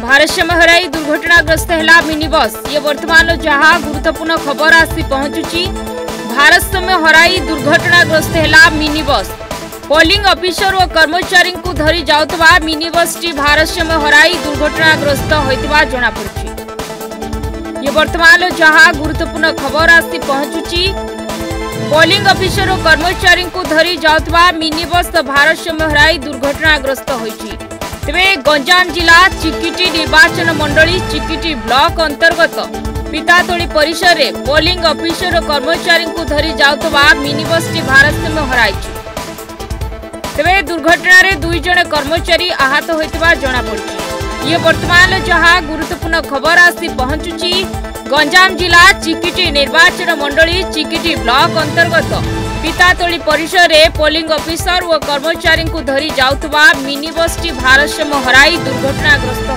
भारसाम्य हराई दुर्घटनाग्रस्त है मिनी बस। ये वर्तमान जहाँ गुरुत्वपूर्ण खबर आसी पहुंचुची। भारसाम्य हराई दुर्घटनाग्रस्त है मिनी बस। पोलिंग ऑफिसर और कर्मचारी को धरी जाउतबा मिनी बस टी भारसाम्य हराई दुर्घटनाग्रस्त होइतबा जणा पड़छि। ये वर्तमान जहाँ गुरुत्वपूर्ण खबर आसी पहुंचुची। पोलिंग ऑफिसर और कर्मचारी को धरी जाउतबा मिनी बस भारसाम्य हराई दुर्घटनाग्रस्त होइछि। तेबे गंजाम जिला चिकिटी निर्वाचन मंडली चिकिटी ब्लॉक अंतर्गत पितातोली परिसर में पोलिंग ऑफिसर और कर्मचारी को धरी जाउतबा मिनी बस टी भारसाम्य हराइछि। तेबे दुर्घटना रे 2 जण कर्मचारी आहत होइतबा जणा पड़छि। ये वर्तमान जहाँ गुरुत्वपूर्ण खबर आसी पहुंचुची। गंजाम जिला चिकिटी निर्वाचन मंडली चिकिटी ब्लॉक अंतर्गत पितातोली परिसर में पोलिंग ऑफिसर और कर्मचारी को धरी जाउतबा मिनी बस टी भारसाम्य हराई दुर्घटनाग्रस्त